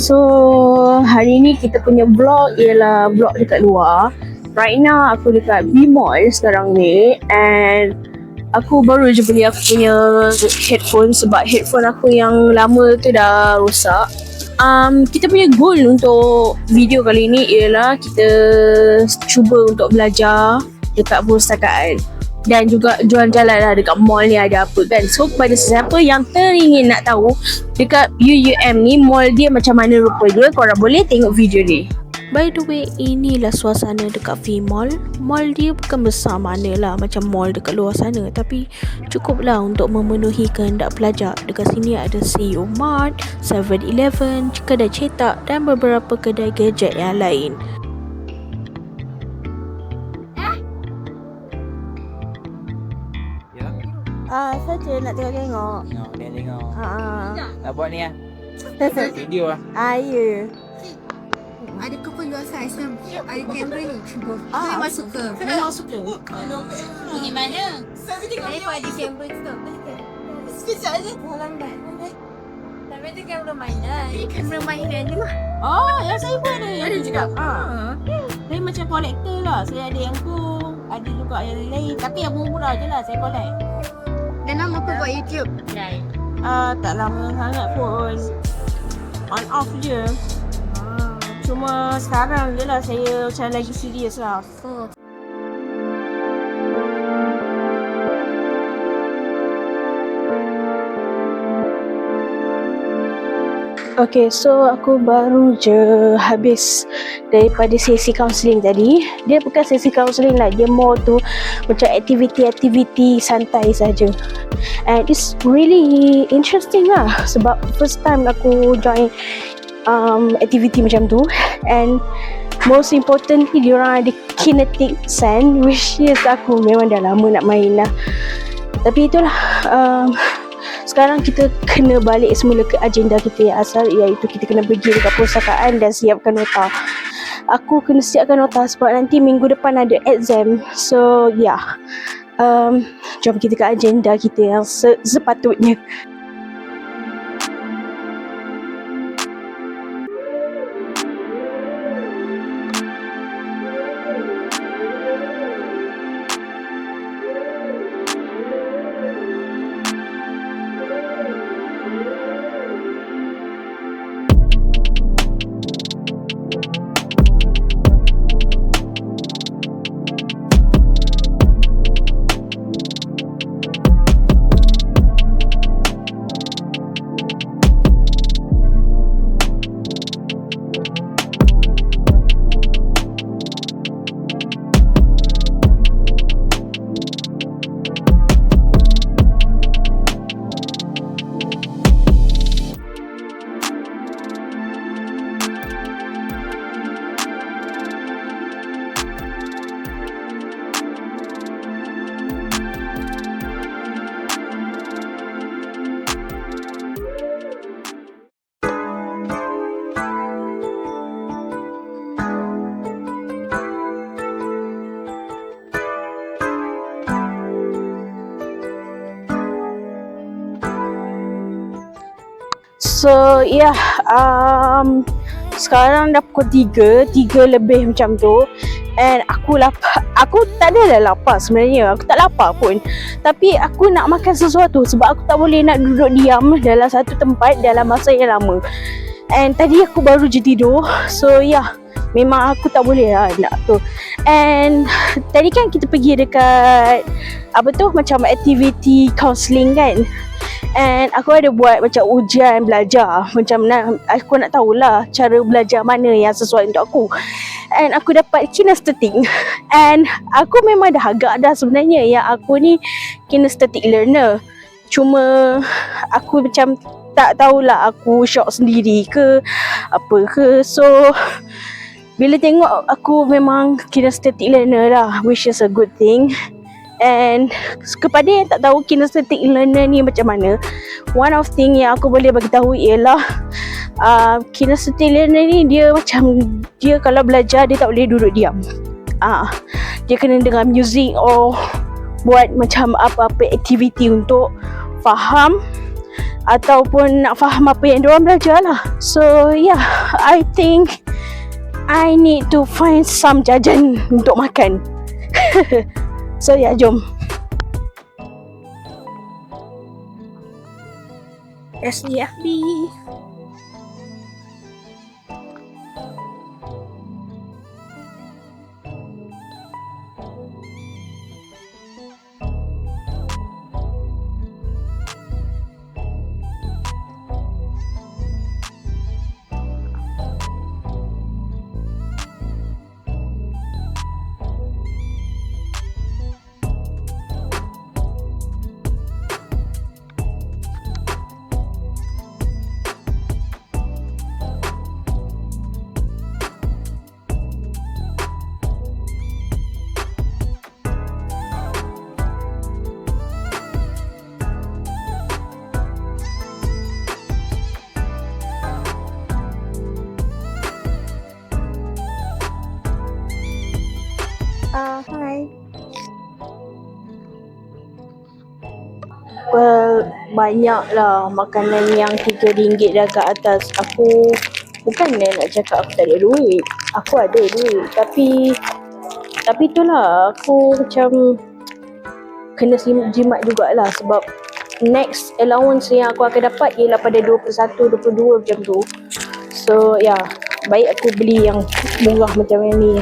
So hari ni kita punya vlog ialah vlog dekat luar. Right now aku dekat B-Mall sekarang ni, and aku baru je beli aku punya headphone sebab headphone aku yang lama tu dah rosak. Kita punya goal untuk video kali ni ialah kita cuba untuk belajar dekat perpustakaan dan juga jalan-jalan lah dekat mall ni ada apa kan. So kepada sesiapa yang teringin nak tahu dekat UUM ni mall dia macam mana rupa dia, korang boleh tengok video ni. By the way, inilah suasana dekat V-Mall. Mall dia bukan besar manalah macam mall dekat luar sana, tapi cukuplah untuk memenuhi kehendak pelajar. Dekat sini ada CEO Mart, 7-Eleven, kedai cetak dan beberapa kedai gadget yang lain. Saja nak tengok-tengok. Tengok. Nak buat ni lah. Video lah. Ya. Ada coupon dua saiz kan? Ada kamera ni. Memang suka. Pergi mana? Saya pun ada kamera tu. Sekejap je. Lambat. Tapi tu kamera mainan. Kamera mainan je lah. Oh, yang saya pun ada. Ada juga. Saya macam kolektor lah. Saya ada yang tu, ada juga yang lain. Tapi yang murah je lah saya collect. Dan nama apa buat YouTube? Tak lama sangat pun. On off je. Cuma sekarang je lah saya macam lagi serius lah. Okay, so aku baru je habis daripada sesi counselling tadi. Dia bukan sesi counselling lah, dia more tu macam aktiviti-aktiviti santai saja. And it's really interesting lah sebab first time aku join aktiviti macam tu. And most importantly, diorang ada kinetic sand, which is aku memang dah lama nak main lah. Tapi itulah, sekarang kita kena balik semula ke agenda kita yang asal, iaitu kita kena pergi dekat perpustakaan dan siapkan nota. Aku kena siapkan nota sebab nanti minggu depan ada exam. So yeah, jom kita ke agenda kita yang sepatutnya. So yeah, sekarang dah pukul 3 lebih macam tu. And aku lapar. Aku tak ada dah lapar sebenarnya. Aku tak lapar pun. Tapi aku nak makan sesuatu sebab aku tak boleh nak duduk diam dalam satu tempat dalam masa yang lama. And tadi aku baru je tidur. So yeah, memang aku tak boleh lah nak tu. And tadi kan kita pergi dekat apa tu, macam aktiviti counselling kan. And aku ada buat macam ujian belajar. Macam mana aku nak tahulah cara belajar mana yang sesuai untuk aku. And aku dapat kinesthetic. And aku memang dah agak dah sebenarnya yang aku ni kinesthetic learner. Cuma aku macam tak tahulah aku shock sendiri ke apa ke. So bila tengok aku memang kinesthetic learner lah, which is a good thing. And kepada yang tak tahu kinesthetic learner ni macam mana, one of thing yang aku boleh bagi tahu ialah kinesthetic learner ni dia macam, dia kalau belajar dia tak boleh duduk diam. Dia kena dengar music or buat macam apa-apa aktiviti untuk faham ataupun nak faham apa yang diorang belajar lah. So yeah, I think I need to find some jajan untuk makan. So yeah, jom. SDFB. Hi. Well, banyak lah makanan yang RM3 dah ke atas. Aku bukannya nak cakap aku tak ada duit. Aku ada duit. Tapi itulah, aku macam kena jimat jugalah sebab next allowance yang aku akan dapat ialah pada 21-22 macam tu. So ya, baik aku beli yang murah macam ni.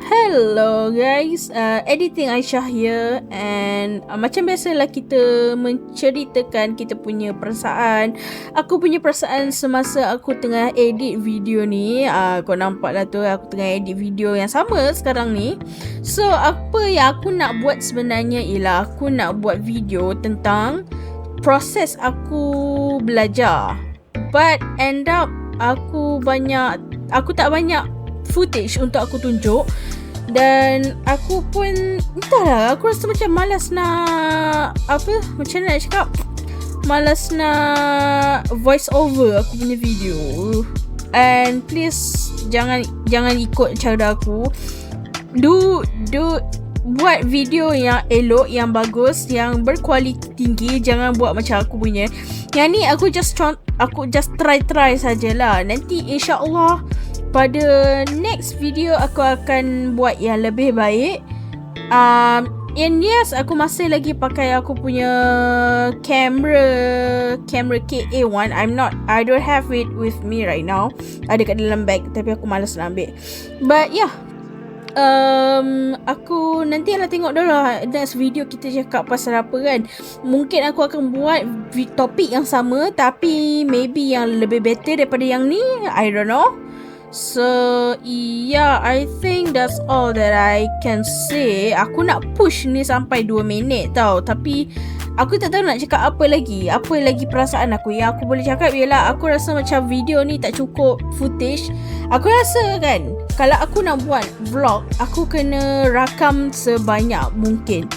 Hello guys, editing Aisyah here and macam biasalah kita menceritakan kita punya perasaan. Aku punya perasaan semasa aku tengah edit video ni. Kau nampak lah tu, aku tengah edit video yang sama sekarang ni. So apa yang aku nak buat sebenarnya ialah aku nak buat video tentang proses aku belajar. But end up aku tak banyak footage untuk aku tunjuk. Dan aku pun entahlah, aku rasa macam malas nak macam mana nak cakap, malas nak voice over aku punya video. And please jangan ikut cara aku. Buat video yang elok, yang bagus, yang berkualiti tinggi. Jangan buat macam aku punya. Yang ni aku just try sajalah. Nanti insya-Allah pada next video aku akan buat yang lebih baik. And yes, aku masih lagi pakai aku punya camera KA1. I don't have it with me right now. Ada kat dalam bag tapi aku malas nak ambil. But yeah, aku nanti lah tengok dulu lah next video kita cakap pasal apa kan. Mungkin aku akan buat topik yang sama tapi maybe yang lebih better daripada yang ni. I don't know. So yeah, I think that's all that I can say. Aku nak push ni sampai 2 minit tau, tapi aku tak tahu nak cakap apa lagi. Apa lagi perasaan aku. Yang aku boleh cakap ialah aku rasa macam video ni tak cukup footage. Aku rasa kan, kalau aku nak buat vlog, aku kena rakam sebanyak mungkin.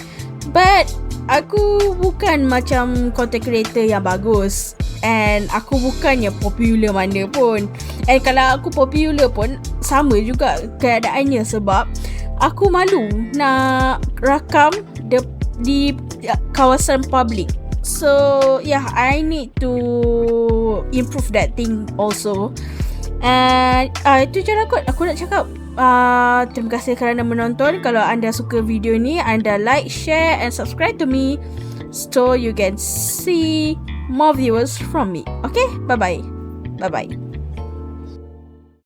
But aku bukan macam content creator yang bagus, and aku bukannya popular mana pun. And kalau aku popular pun sama juga keadaannya, sebab aku malu nak rakam di kawasan public. So yeah, I need to improve that thing also. And itu je lah kot aku nak cakap. Terima kasih kerana menonton. Kalau anda suka video ni, anda like, share and subscribe to me so you can see more viewers from me. Okay, bye bye.